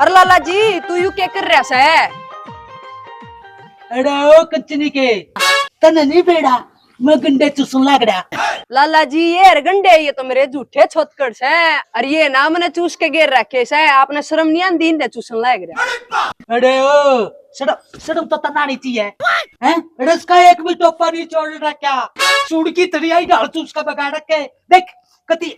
अरे लाला जी तू यू क्या कर रहा है? अरे ओ कच्चनी के तने नहीं बेड़ा मैं गंडे चूसने लग रहा। लाला जी ये गंडे ये तो मेरे झूठे छोटकड़ से अरे ये ना मैंने चूस के गिर रखे से आपने शर्म नहीं आती इन्हें चूसने लग रहा। अरे ओ सड़म तो तना नहीं चाहिए हैं। अरे इसका एक भी टोपा नहीं छोड़ रहा क्या? सूड़ की तरियाई डाल चूस का बगा रखे देख कति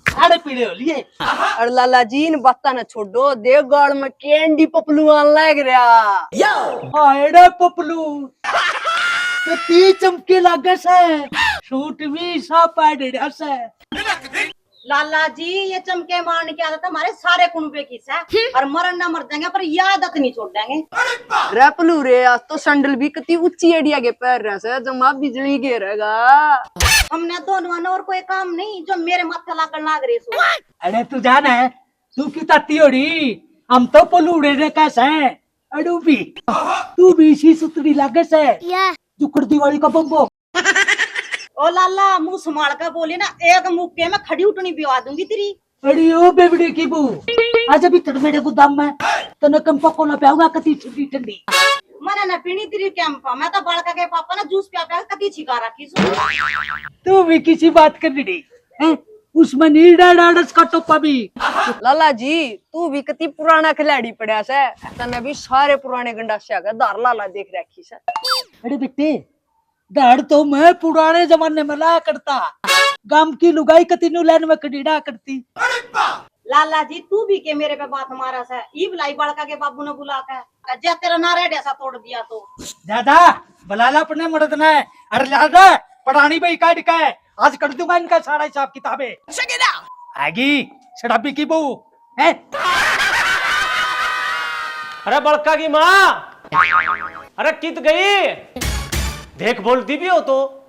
साड़े पीले हो लिए। अरे लाला जी इन बात ना छोड़ो देव गाड़ में कैंडी पपलू आन लग रहा। हाय रे पपलू कति चमके लागे से सूट भी सा पाड़ रहा से। लाला जी ये चमके मारने की आदत हमारे सारे कुनबे की है और मरन ना मर जाएंगे पर ये आदत नहीं छोड़ देंगे। रे पलू रे आज तो सैंडल भी कति ऊंची एडिया के पैर रहा से जमा बिजली गिरेगा। हमने दोनों और कोई काम नहीं जो मेरे माथे लागण लाग रही सो। अरे तू जाना है तू की ताती हो रही हम तो पलूड़े ने कैसे हैं। अड़ू भी तू भी इसी सुतरी लागे से जुकड़ दिवाली का बम्बो। ओ लाला मुंह संभाल कर बोली ना एक मुक्के में खड़ी उठनी बिवा दूंगी तेरी। अरे ओ बेबड़े की बू आज अभी तक मेरे गोदाम में तने कम पको ना पाऊंगा कति ठंडी ठंडी। मैंने न पीनी तेरी कैंपा मैं तो बड़का के पापा ना जूस पिया पिया कति छिका रखी सो। तू भी किसी बात कर रही है उसमें नहीं डाड़स का टोपा भी। लाला जी तू भी कति पुराना खिलाड़ी पड़ा से तने भी सारे पुराने गंडासे का दार लाला देख रखी से। अरे बेटे दाड़ तो मैं पुराने जमाने में लाया करता गांव की लुगाई कति नु लाइन में कड़ीड़ा करती। लाला जी तू भी के मेरे पे बात मारा से ई बुलाई बड़का के बाबू ने बुला के जे तेरा नारे ऐसा तोड़ दिया तो दादा बलाला अपने मर्द ने। अरे दादा पढ़ानी भाई काट का है आज कर दूंगा इनका सारा हिसाब किताबे आगी शराबी की बहू है। अरे बड़का की माँ अरे कित गई देख बोलती भी हो तो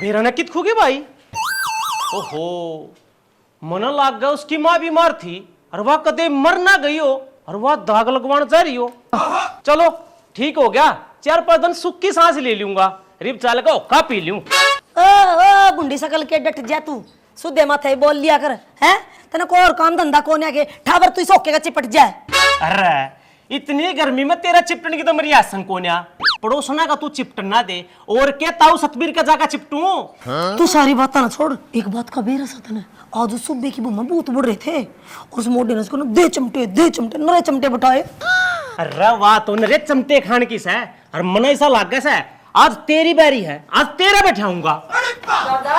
मेरा ने कित खूगी भाई। ओहो मन लाग गया उसकी माँ बीमार थी और वह कदे मर ना गई हो और वह दाग लगवान जा रही हो। चलो ठीक हो गया 4-5 दिन सुख की सांस ले लूंगा रिप चाल का ओका पी लूं। ओ बुंडी सकल के डट जा तू सुधे माथे बोल लिया कर हैं तने को और काम धंधा कोने के ठाबर तू सोके का चिपट जाए। अरे इतनी गर्मी में तेरा चिपटने की तो मेरी आसन कोन्या पड़ोसना का तू चिपटन ना दे और क्या ताऊ सतबीर का जाका चिपटू। तू सारी बात ना छोड़ एक बात का बेरा सतन है आज उस सुबह की बुम्मा बहुत बुढ़ रहे थे और उस मोटे ने उसको ना दे चमटे नरे चमटे बटाए। अरे वाह तो नरे चमटे खान की से और मन ऐसा लाग से आज तेरी बारी है आज तेरा बैठाऊंगा। दादा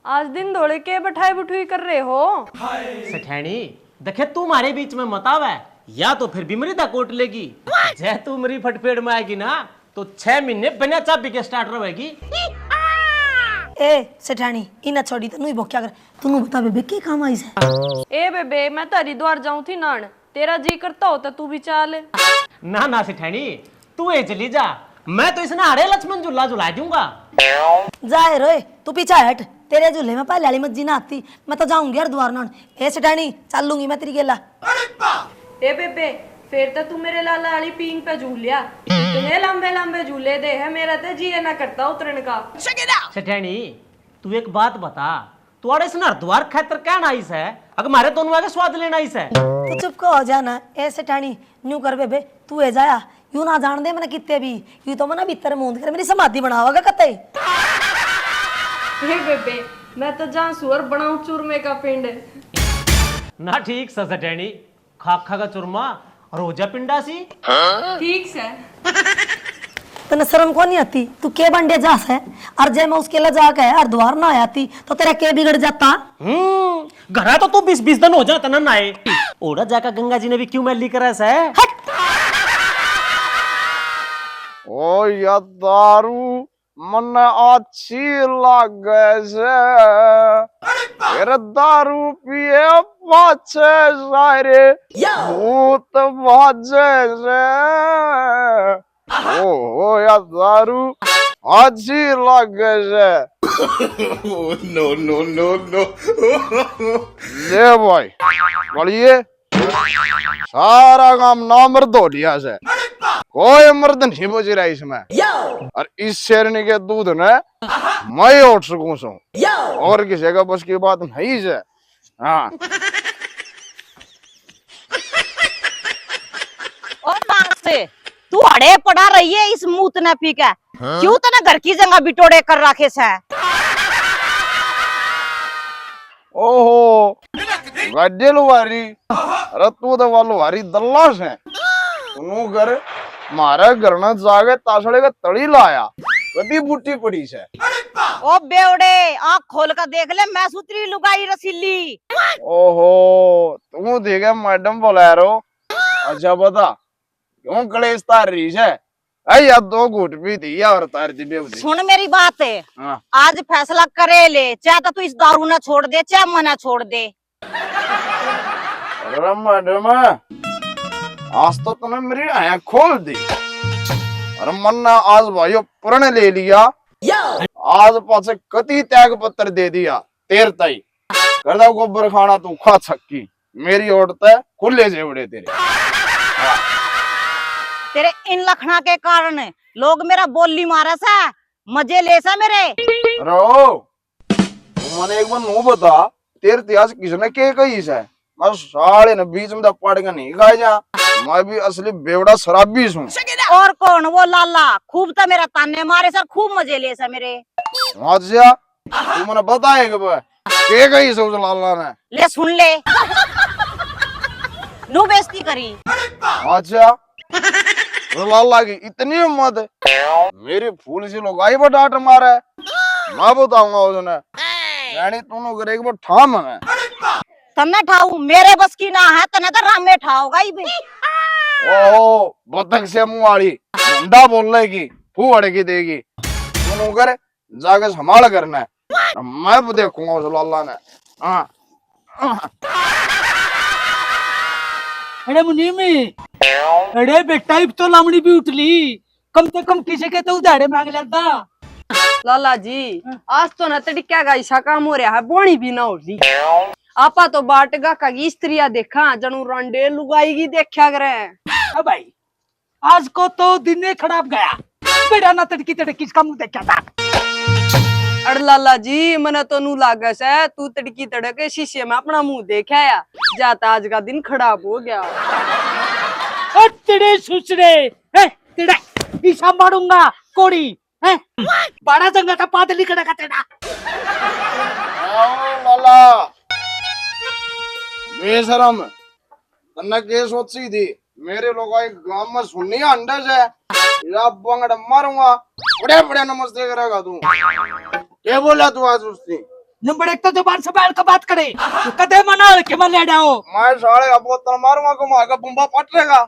आज दिन धोले के बैठाई बुठुई कर रहे हो। सठैनी देखे तू हमारे बीच में मत आवे या तो फिर बीमारी दा कोट लेगी जय तू मेरी फटपेड़ में आएगी ना तो 6 महीने बिना चाबी के स्टार्ट रहेगी। ए सेठानी इना छोड़ी तनु भोक्या कर तनु बता बेबे के काम आई से। ए बेबे मैं तो हरिद्वार जाऊं थी नान तेरा जी करता होता तू भी चाल। ना सेठानी तू ए चली जा मैं तो इसने हरे लक्ष्मण झूला झुला दूंगा। जाए रोए तू पीछा हट तेरे झूले में पहले वाली मत जीना आती मैं तो जाऊंगी हरिद्वार नान। ए सेठानी चल लूंगी मैं तेरी गेला। ए बेबे फिर तो तू मेरे लाला वाली पींग पे झूल लिया इतने लंबे लंबे झूले दे है मेरा तो जी ना करता उतरने का। सेठानी तू एक बात बता तुआड़े इसने हरिद्वार खातर कहना आई है अगर हमारे दोनों आगे स्वाद लेना आई है। तू चुप को हो जाना ए सेठानी न्यू कर बेबे तू ए जाया यूं ना जान दे मैंने कितने भी यूं तो मैंने भीतर मूंद कर मेरी समाधि बनावागा कते। ए बेबे मैं तो जहाँ सुअर बनाऊं चूरमे का पिंड ना ठीक सा सेठानी खाखा का चूरमा और रोजा पिंडा सी ठीक से। तने शर्म को नहीं आती तू के बंडे जास है और जय मैं उसके लिए जाके हरिद्वार ना आती तो तेरा के बिगड़ जाता। घरा तो तू 20-20 दिन हो जाता ना नाए ओड़ा जाकर गंगा जी ने भी क्यों मैली करा है। ओ या दारू मन अच्छी लागे से फिर दारू पिए पाछे सारे भूत बाजे से। ओ या दारू अच्छी लागे से। नो नो नो नो ले भाई बोलिए सारा काम ना मर्द हो लिया से कोई मर्द नहीं बच रहा इसमें और इस शेरनी के दूध ने मैं उठ सकूं सो और किसी का बस की बात नहीं है। हाँ तू अड़े पड़ा रही है इस मूत न पी के क्यों तना घर की जगह बिटोड़े कर रखे से। ओहो गड्डे लुहारी, अरे तू तो वालो लुहारी दल्लास है। सुनो कर मारे घर न जागे तासड़े का तड़ी लाया कदी बूटी पड़ी से। ओ बेवड़े आँख खोल कर देख ले, मैं सुतरी लुगाई रसीली। ओहो तुम देखे मैडम बोला रो। अच्छा बता क्यों कलेश तार रही है? या 2 घूट पी थी या और तार दी बेवड़ी। सुन मेरी बात है, हाँ। आज फैसला करे ले, चाहे तो तू इस दारू ना छोड़ दे चाहे मना छोड़ दे। अरे मैडम आज तो तूने मेरी आँख खोल दी। अरे मन्ना आज भाइयों प्रण ले लिया, आज पासे कति त्याग पत्र दे दिया तेर तई कर दो गोबर खाना तू खा सकती। मेरी औरत है खुले जेवड़े तेरे। तेरे इन लखना के कारण लोग मेरा बोली मारा सा, मजे ले सा मेरे। रो तू मने एक बार नो बता तेरे इतिहास किसने के कही से? मैं साले ने बीच में पड़ के नहीं खाए जा, मैं भी असली बेवड़ा शराबी हूँ। और कौन? वो लाला खूब था मेरा ताने मारे सर, खूब मजे ले सा मेरे। अच्छा तू मने बताए के कही से उस लाला ने? ले सुन ले नू बेइज्जती करी। अच्छा तो लाला की इतनी हिम्मत है मेरी फूल सी लोग आई पर डांट मारा है। मैं बताऊंगा उसने यानी तूने करे एक बार ठाम है तन्ने ठाऊ मेरे बस की ना है, तने तो राम में ठाओगा ही बे। ओहो बतख से मुंह वाली मुंडा बोलने की फूहड़ की देगी। तू कर जाके संभाल करना है, मैं भी देखूंगा उस लाला ने। हाँ अरे मुनीमी, अरे बेटा इब तो लामड़ी भी उठली, कम से कम किसी के तो उधारे मांग लेता। लाला जी आज तो न तड़िया का ऐसा काम हो रहा है, बोनी भी ना हो रही। आपा तो बाटगा का स्त्रिया देखा जनू रंडे लुगाई की देखा करे। भाई आज को तो दिन ही खराब गया, बेटा ना तड़की तड़की इसका मुंह देखा था। अरे लाला जी मने तो नू लागस है तू तड़की तड़के शीशे में अपना मुंह देखा या जाता आज का दिन खराब हो गया। तेरे सुसरे तेरा ईसा मारूंगा कोड़ी है, बड़ा जंगा था पादली कड़का तेरा। लाला बेशरम तन्ने के सोची थी मेरे लोग गांव में सुननी अंडे से या बंगड़ मारूंगा बड़े बड़े नमस्ते करेगा तू। क्या बोला तू आज उसने? नंबर एक तो जुबान संभाल कर बात करे, कदे मना के मन ले जाओ। मैं साले का बोतल मारूंगा घुमा का बुम्बा पटरेगा।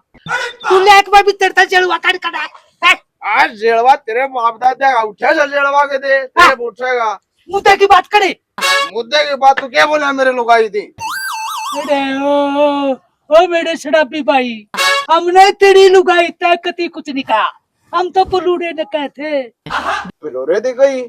तू ले एक बार भी तेरे जलवा कर करा आज जेलवा तेरे बाप दादा का उठे से जेलवा के दे तेरे उठेगा। मुद्दे की बात करे, मुद्दे की बात तू क्या बोला मेरे लोग आई थी? अरे ओ मेरे शराबी भाई, हमने तेरी लुगाई तय कती कुछ नहीं कहा, हम तो पुलूड़े न कहते। पिलोरे दी गई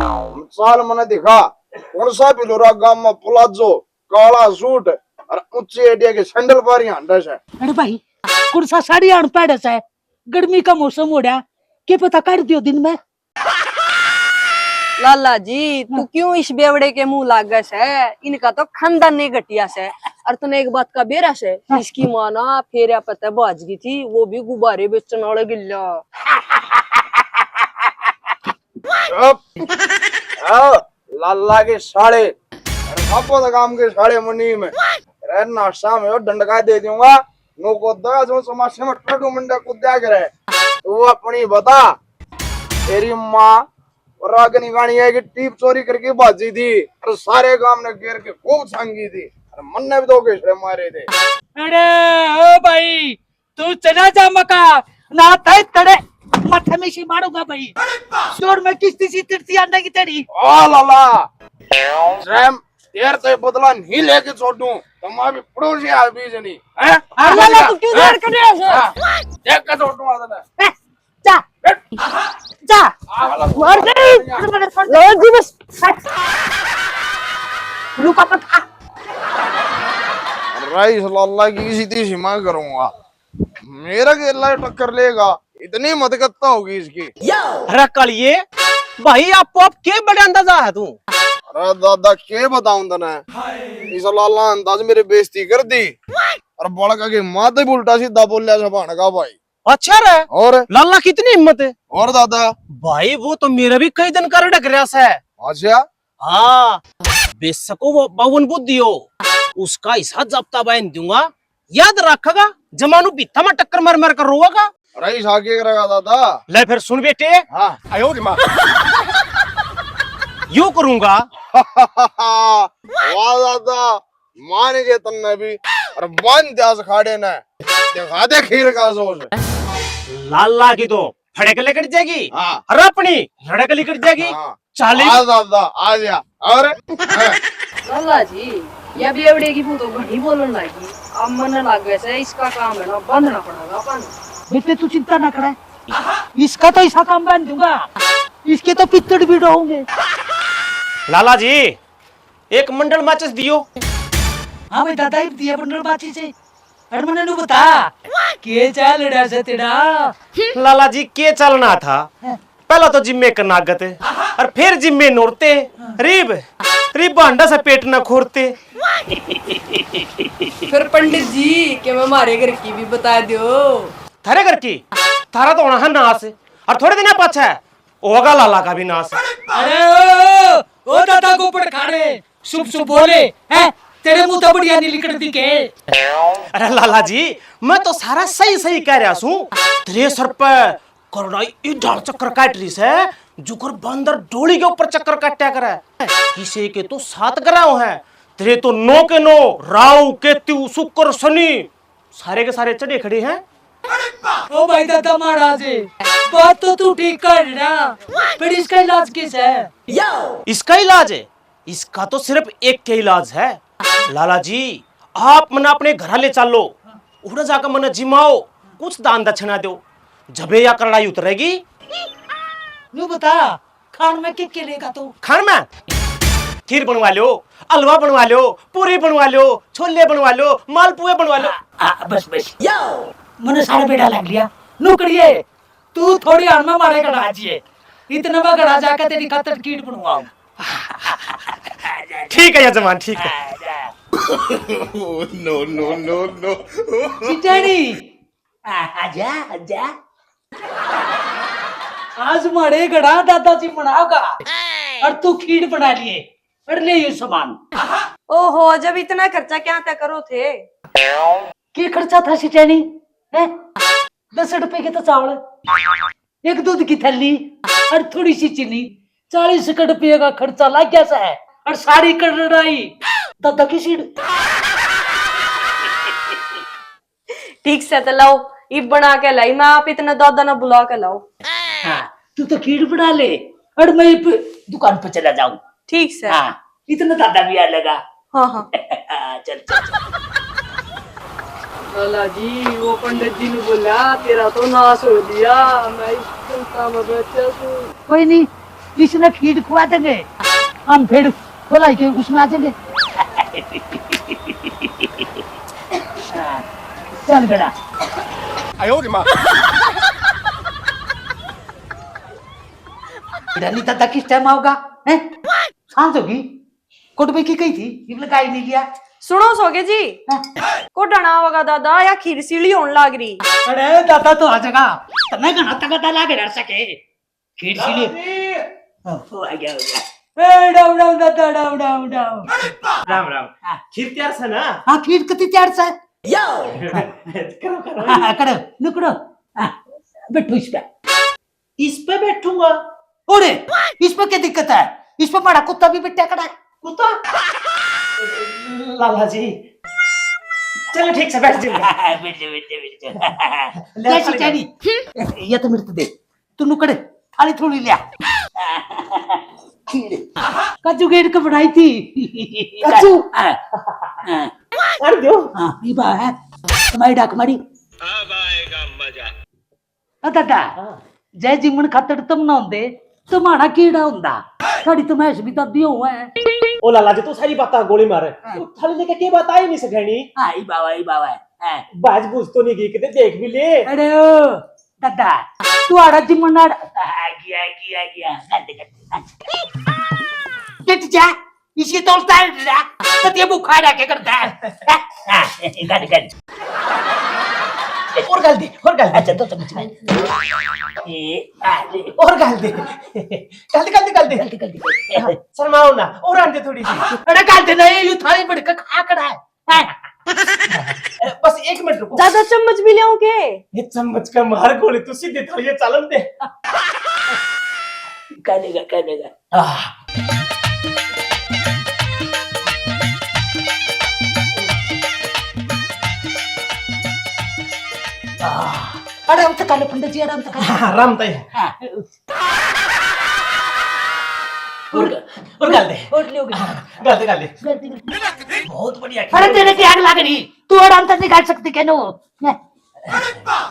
साल मैंने दिखा कौन सा पिलोरा गांव में प्लाजो काला सूट और ऊंचे एडिया के सैंडल पारी अंडा से। अरे भाई कौन सा साड़ी आन पैड से, गर्मी का मौसम हो रहा, क्या पता कर दियो दिन में। लाला जी तू क्यों इस बेवड़े के मुंह लागस है? इनका तो खानदान नहीं घटिया से। और तूने एक बात का बेरा से इसकी माँ ना फेरिया पता बाज गई थी, वो भी गुब्बारे बेचने वाले गिल्ला। लाला के साड़े तो काम के साड़े मुनी में नाश्ता में डंडका दे दूंगा नो को दगा जो समाज में टटू मंडा कुद्या करे। तू अपनी बता तेरी माँ रागनी गानी है कि टीप चोरी करके बाजी थी और सारे गांव ने घेर के खूब सांगी थी और मन ने भी 2 केसरे मारे थे। अरे ओ भाई तू चला जा मका ना तड़े माथे में सी मारूंगा भाई, शोर में किस्ती सी तिरती आने की तेरी। ओ लाला सैम तेर तो बदला नहीं लेके छोड़ूं तो मैं भी पड़ोसी आदमी जनी हैं। लाला तू क्यों देर कर रहा है? देख के छोड़ूंगा तने। जा जा मार दे लाला जी बस रुका पता राइस लाला की सीधी सीमा करूंगा, मेरा केला टक्कर लेगा इतनी मदकत्ता होगी इसकी। अरे कालिए भाई आप के बड़े अंदाजा है तू? अरे दादा के बताऊं तने, इस लाला अंदाज मेरी बेइज्जती कर दी और बड़का के माथे उल्टा सीधा बोलिया सभान का भाई। अच्छा रे और लाला कितनी हिम्मत है और दादा भाई, वो तो मेरा भी कई दिन कर ढक रहा है। अच्छा हाँ, बेसको वो बावन बुद्धि हो, उसका हिस्सा जब्ता बहन दूंगा, याद रखेगा। जमानू बित्था में टक्कर मार मार कर रोएगा। रईस आगे करेगा दादा। ले फिर सुन बेटे, हाँ आयो रे माँ। यूं करूंगा। वाह दादा, मान गए तन्ने भी और बन त्यास खाड़े ने दिखा दे खीर का सोच। लाला की तो फड़क लेकर जाएगी, हाँ और अपनी लड़क लेकर जाएगी। हाँ चाली आ दादा आ जा। और हाँ। लाला जी ये बेवड़े की तो घनी बोलन लगी। अब मन लग गए से इसका काम है ना, बंधना पड़ेगा अपन। बेटे तू चिंता ना करे, इसका तो ऐसा काम बन दूंगा, इसके तो पित्तड़ भी डोंगे। लाला जी एक मंडल माचिस दियो। हाँ भाई दादा दिया बंडल बाची से। अरे मैंने नु बता के चाल रहा से तेरा। लाला जी के चलना था, पहला तो जिम्मे करनागत है और फिर जिम्मे नोरते रीब रीब भांडा से पेट न खोरते। फिर पंडित जी के मैं हमारे घर की भी बता दो। थारे घर की थारा तो होना है नाश है, और थोड़े दिन पाछा है होगा लाला का भी नाश। अरे ओ दादा को पड़ खाड़े शुभ शुभ बोले हैं, तेरे मुंह तो बढ़िया नहीं निकलती के। अरे लाला जी मैं तो सारा सही सही कह रहा हूँ। तेरे सर पे कोरोना ये ढाल चक्कर काट रही है, जुकर बंदर डोली के ऊपर चक्कर काटा करे। किसी के तो 7 ग्रह है, तेरे तो 9 के 9 राहु केतु शुक्र शनि सारे के सारे चढ़े खड़े हैं। ओ भाई दादा महाराज बात तो तू ठीक कर रहा, पर इसका इलाज किस है? इसका इलाज है, इसका तो सिर्फ एक के इलाज है। लाला जी आप मना अपने घर ले चलो, उड़ा जाकर मना जिमाओ, कुछ दान दक्षिणा दो, जबे या कड़ाई उतरेगी। नू बता खान में क्या लेगा तू? खान में खीर बनवा लो, हलवा बनवा लो, पूरी बनवा लो, छोले बनवा लो, मालपुए बनवा लो। बस बस मैंने सारा बेड़ा लग लिया। नू करिए तू थोड़ी आन में मारे कड़ा जिए, इतना में कड़ा जाकर तेरी खातर कीट बनवाऊं। ठीक है यजमान ठीक है। No no no no. चिटाड़ी आजा आजा, आज मारे गड़ा दादाजी बनाओगा और तू खीर बना लिए और ले ये सामान। ओहो, जब इतना खर्चा क्या तय करो थे? क्या खर्चा था चिटाड़ी? 10 रुपए के तो चावल, एक दूध की थैली और थोड़ी सी चीनी, 40 रुपये का खर्चा लग गया सा है। और सारी कढ़ाई दादा की सीढ़। ठीक से तो लाओ, ईब बना के लाई मैं, आप इतना दादा ना बुला के लाओ। हाँ, तू तो खीर बना ले और मैं दुकान पर चला जाऊं। ठीक से। हाँ, इतना दादा भी आ लगा। हाँ हाँ चल चल। लाला जी वो पंडित जी ने बोला तेरा तो नाश हो दिया, मैं इस चिंता में बैठा हूँ। कोई नहीं, इसने खीर खुआ देंगे, हम फिर खोलाई के उसमें आ जाएंगे। चल बेटा। आयो रे माँ। रानी दादा किस टाइम आओगा? हैं? सांझ होगी। कोटबे की कही थी, ये लगाई नहीं गया। सुनो सोगे जी, को डना होगा दादा या खीर सीढ़ी होने लग रही। अरे दादा तो आ जाएगा, तने घना तक लागे डर सके। खीर सीढ़ी हो आ गया हो गया। ए डाउ डाउ दादा डाउ डाउ डाउ। राम राम। खीर तैयार से ना? हाँ खीर कितनी तैयार से? करो करो। हाँ करो नुकड़ो। बैठो इस पे। इस पे बैठूंगा। ओरे इस पे क्या दिक्कत है? इस पे बड़ा कुत्ता भी बैठा खड़ा है। कुत्ता? लाला जी चलो ठीक से बैठ जाऊंगा। कैसी चानी? ये तो मेरे तो दे, तू नुकड़े थाली थोड़ी लिया। कच्चू गेट का बनाई थी। कच्चू कर दो। हाँ ये बात है तुम्हारी डाक मारी। अब आएगा मजा। दादा जय जिमन खातर तुम ना होंदे तुम्हारा कीड़ा होंदा, थोड़ी तो मैश भी दादी हुआ है। ओ लाला जी तू सारी बात गोली मारे, तू थाली लेके के बात आई नहीं सकेनी। आई बाबा बाज बुझ तो नहीं गई, किते देख भी ले। अरे ओ दादा तू आड़ा जिमन आ गया गट जा, इसी तोलता है ना तते बुखार आके करता है। गट और गल दी और और गाल दे। अच्छा 2 चम्मच और गाल दे, गाल दे। हाँ, शर्माओ ना, और आन दे थोड़ी सी। अरे गाल दे नहीं, यू थाली बड़ के खा कर है। बस 1 मिनट रुको। दादा चम्मच भी ले के? ये चम्मच का मार गोले तू सीधे थाली ये चालन दे। करेगा। अरे हम तो काले पंडित जी आराम तक आराम तय है। और गाल दे, और लियोगे गाल दे। बहुत बढ़िया। अरे तेरे की आग लग रही, तू आराम तक निकाल सकती क्या नो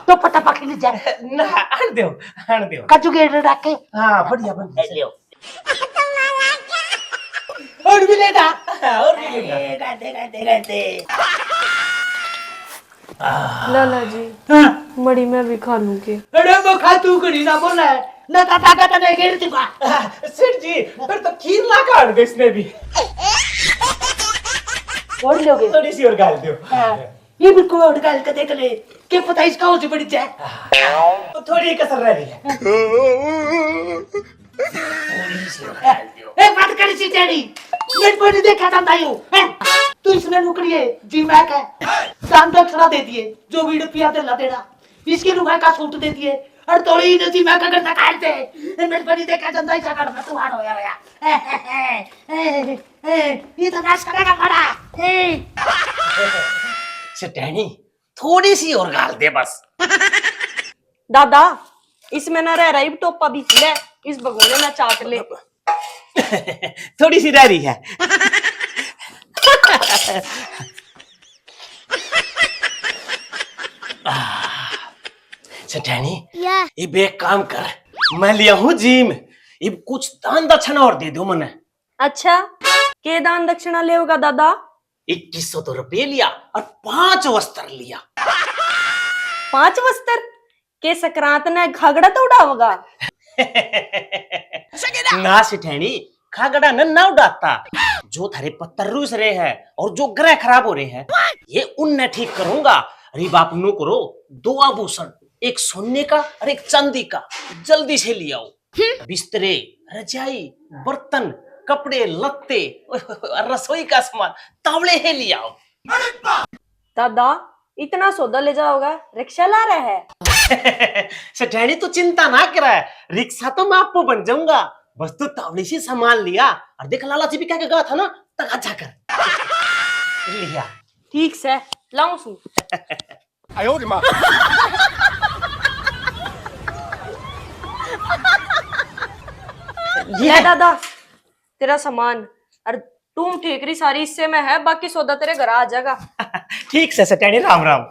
तो पता पकड़ ली जाए ना आन दो, आन दो। कचू के रख के। हाँ बढ़िया बढ़िया। लियो और भी लेना। और भी लेगा। गाते लाला जी हाँ। मड़ी मैं भी खा लूंगी। अरे वो खा तू करी ना बोल है ना ताकत नहीं गिर चुका। सेठ जी फिर तो खीर ला काट दो इसमें भी। और लोगे थोड़ी सी और गाल दो। ये भी कोई और गाल के देख ले, क्या पता इसका हो बड़ी जाए। तो थोड़ी कसर रह रही है। एक बात करी सी तेरी, ये बड़ी देखा था तायू तू इसमें नुकड़िए जी मैं कह दान दक्षिणा दे दिए जो वीड पिया दे ला देना, इसकी लुगाई का सूट दे दिए और थोड़ी नदी में कगर नकाल दे मेरे बड़ी देखा जनता इसा कर तू हार हो गया। ये तो नाश करेगा बड़ा। सेठानी थोड़ी सी और गाल दे बस। दादा इसमें ना रह रही टोपा भी ले, इस भगोने में चाट ले। थोड़ी सी रह रही है। सेठानी ये एक काम कर, मैं लिया हूँ जिम, ये कुछ दान दक्षिणा और दे दो मने। अच्छा के दान दक्षिणा ले होगा दादा? 2100 तो रुपये लिया और 5 वस्त्र लिया। 5 वस्त्र के संक्रांत ने घाघड़ा तो उड़ा होगा। ना सेठानी खागड़ा न उड़ाता, जो थारे पत्थर रूस रहे हैं और जो ग्रह खराब हो रहे हैं ये उनने ठीक करूंगा। अरे बाप नो करो, 2 आभूषण, एक सोने का और एक चांदी का जल्दी से ले आओ। बिस्तरे, रजाई, बर्तन, कपड़े लत्ते, रसोई का सामान तावड़े है ले आओ। दादा इतना सौदा ले जाओगा, रिक्शा ला रहा है? सेठानी तो चिंता ना करे, रिक्शा तो मैं आपको बन जाऊंगा, बस तो तावड़ी से सामान लिया और देख लाला जी भी क्या कहा था ना तक अच्छा कर लिया। ठीक से लाऊं सू। ये दादा तेरा सामान और तुम ठेकरी सारी इससे में है, बाकी सौदा तेरे घर आ जाएगा। ठीक से सेठानी राम राम।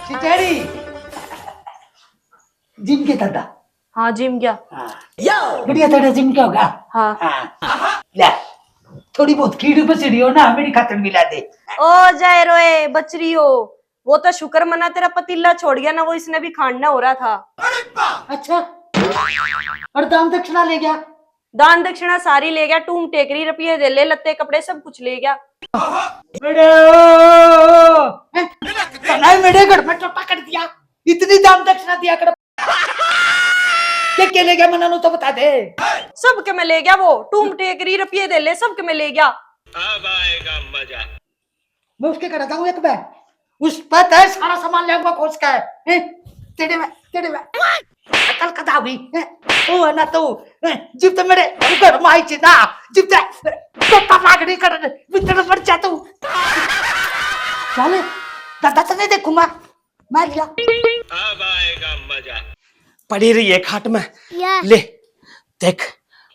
चिटेरी जिम के दादा। हाँ जिम गया। बढ़िया तेरा जिम क्या होगा। हाँ ले थोड़ी बहुत कीड़ी बचड़ी हो ना मेरी खातर मिला दे। ओ जाए रोए बचरी हो, वो तो शुक्र मना तेरा पतीला छोड़ गया ना, वो इसने भी खाना हो रहा था। अच्छा और दान दक्षिणा ले गया? दान दक्षिणा सारी ले गया, टूम टेकरी रुपये दे ले, लत्ते कपड़े सब कुछ ले गया। मेरे घर में टप्पा कर दिया, इतनी दान दक्षिणा दिया कर क्या ले गया मना तो बता दे। सब के में ले गया, वो टूम टेकरी रुपये दे ले सब के में ले गया। अब आएगा मजा। मैं उसके कराता हूँ एक बार, उस पर है सारा सामान ले आऊंगा खोज का है। तेरे में कल कदा हुई ओ है ना तो जिब तो मेरे घर में आई थी ना, जिब तो पागड़ी कर भीतर मर जा तू। चल दादा तो नहीं देखूंगा मैं लिया। अब आएगा मजा। पड़ी रही है खाट में, ले देख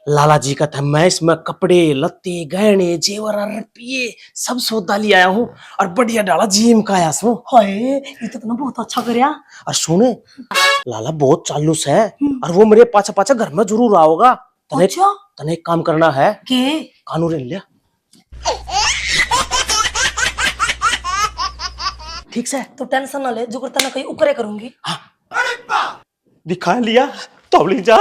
लाला जी का था, मैं इसमें कपड़े लत्ते गहने जेवर रुपये सब सौदा ले आया हूँ और बढ़िया डाला जिम का आया हूँ। हाय ये तो तुमने बहुत अच्छा करया। और सुने लाला बहुत चालूस है और वो मेरे पाछा पाछा घर में जरूर आओगा। तने अच्छा? तने एक काम करना है के कानून लिया ठीक से, तो टेंशन ना ले, जो करता ना कहीं उकरे करूंगी। दिखा लिया तौली जा।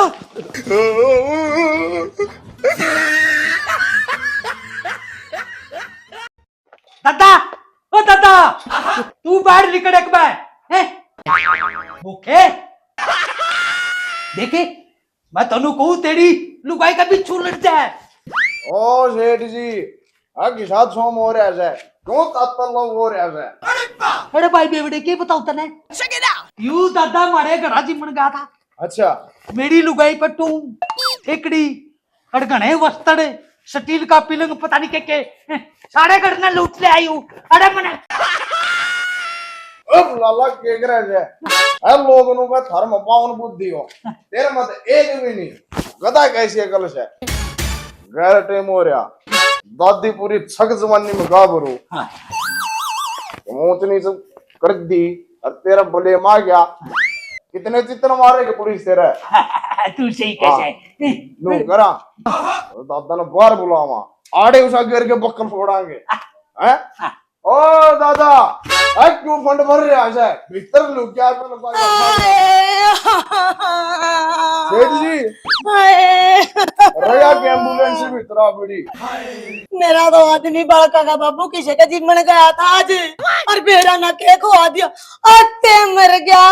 चली कड़क में ओके देखे मैं तनु कहूं तेरी लुगाई का बिच्छू लट जाए। ओ सेठ जी के साथ सोम हो रहा है क्यों तत्पर लोग हो रहा है। अरे भाई बेवड़े के बताओ तने यू दादा हमारे घर जिमन गया था। अच्छा मेरी लुगाई पर तू एकड़ी अड़गणे वस्त्र स्टील का पिलंग पता नहीं के सारे घर ने लूट ले आई हूं। अरे मने अब लाला के करे है हर लोगों को धर्म पावन बुद्धि हो तेरे मत एक भी नहीं गधा कैसी अकल है। गैर टाइम हो रहा दादी पूरी छक जवानी में गाबरू ऊंच नीच कर दी और तेरा भले मार गया कितने चित्र मारेगा पुलिस तेरा। तू सही कैसे नो करा दादा ने बाहर बुलावा आड़े उस गिर के बक्कल फोड़ांगे हैं। ओ दादा क्यों फंड भर रहा है भीतर लोग क्या सेठ जी रया के एम्बुलेंस से भीतर आ बड़ी। मेरा तो आदमी बड़का का बाबू किसी का जिम्मन गया था आज और बेरा ना के खवा दिया अत्ते मर गया।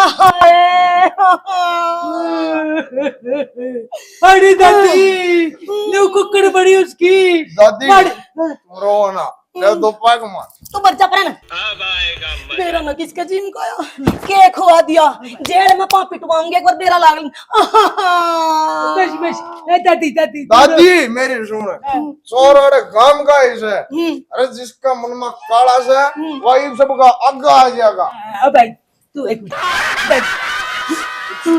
अरे दादी नो कुकड़ बड़ी उसकी दादी रो ना ले दो पैक मार तू बच्चा पर ना अब आएगा मजा। बेरा ना किसका जिम गया के खवा दिया जेल में पाँव पिटवाऊंगे एक बार बेरा लाग बस दादी दादी दादी मेरी सुन चोर गांव का इसे अरे जिसका मन में काला से वही सबका आगा आ जाएगा। भाई तू एक मिनट तू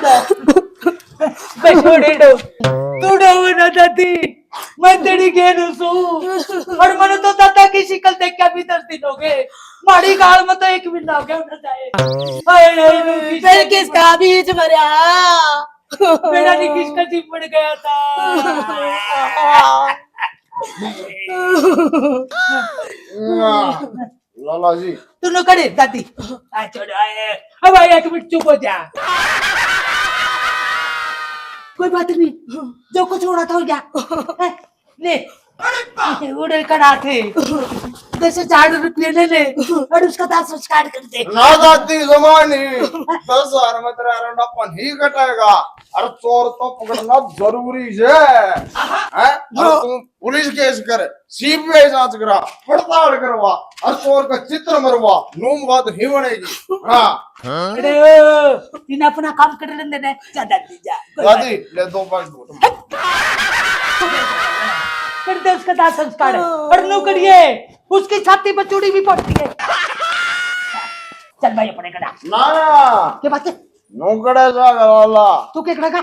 डो ना दादी मैं तेरी गेन सू और मैंने तो दादा की शिकल देख के अभी 10 दिन हो गए माड़ी गाल में तो एक महीना हो गया उधर जाए। फिर किसका बीच मरा मेरा नहीं किसका जिम पड़ गया था। लाला जी तूने करे दादी छोड़ो अब आए एक मिनट चुप हो जा कोई बात नहीं जो कुछ होना था हो गया। ले उड़े कड़ा थे 10,000 रुपये ले ले और उसका दांत संस्कार कर दे। ना दादी जमानी 10,000 में तेरा रंडापन ही कटेगा और चोर तो पकड़ना जरूरी है और तुम पुलिस केस करे सीबीआई जांच करा पड़ताल करवा और चोर का चित्र मरवा नूम बात ही बनेगी। हाँ अरे इन अपना काम कर लेने दे जा दादी जा दादी ले दो पैक कर दे उसका दांत संस्कार और नो करिए उसकी छाती पर चूड़ी भी पड़ती है। चल भाई अपने कड़ा ना क्या बात है नौकड़े जाएगा लाला तू क्या करेगा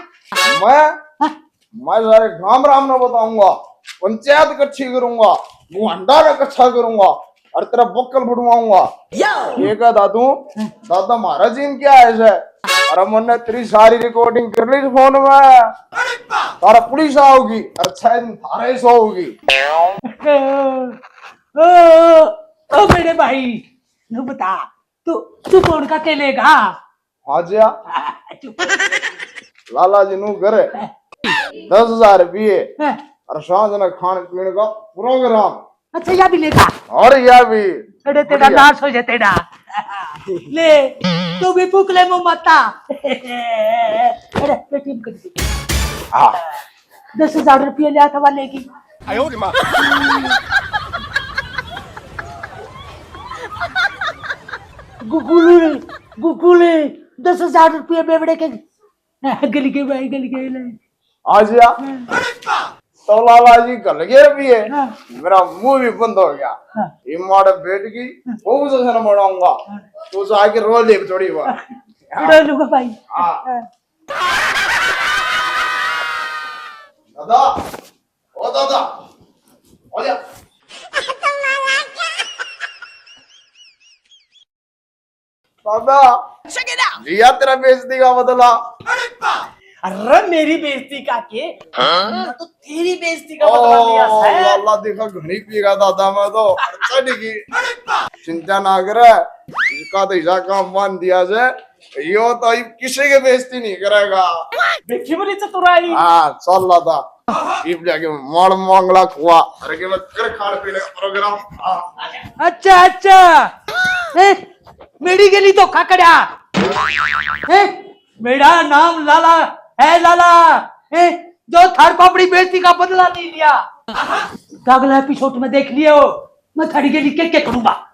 मैं सारे गांव राम ने बताऊंगा पंचायत इकट्ठी करूंगा मुहंडा इकट्ठा करूंगा और तेरा बक्कल बुड़वाऊंगा। ये का दादू दादा महाराज जी क्या है और मैंने तेरी सारी रिकॉर्डिंग कर ली फोन में तारा पुलिस आओगी और 6 दिन थारा ही सोगी। ओ मेरे भाई तू बता तू कौन का खेलेगा। हाँ जी लाला जी नू करे 10,000 रुपये और सांझ ने खाने पीने का प्रोग्राम। अच्छा या भी लेगा और यह भी अरे तेरा नाश हो जाए तेरा ले तू भी फूक ले मुंह मता अरे पेटीएम कर दे 10,000 रुपये लिया था वाले की। गुगुले 10,000 रुपये बेवड़े के गली के भाई गली के आज या तो लाला जी कल गए रुपये मेरा मुंह भी बंद हो गया। ये मारे बेट की बहुत से मनाऊंगा तो आके रो ले थोड़ी बार लूंगा भाई। दादा ओ दादा ओ जा दादा लिया तेरा बेइज्जती का बदला। अरे मेरी बेइज्जती का के तो तेरी बेइज्जती का बदला लिया है। अल्लाह देखा घनी पीगा दादा मैं तो की चिंता ना कर इसका तो ऐसा काम मान दिया से यो तो किसी के बेइज्जती नहीं करेगा। देखी बड़ी चतुराई। हाँ चल दादा इब जाके मार मांगला खुआ अरे के मैं कर खाने पीने का प्रोग्राम। अच्छा अच्छा मेरी गली तो खाकड़ा है। मेरा नाम लाला है, लाला है, जो थार पापड़ी बेइज्जती का बदला नहीं लिया। अगला एपिसोड में देख लियो, मैं थारी गली के करूंगा।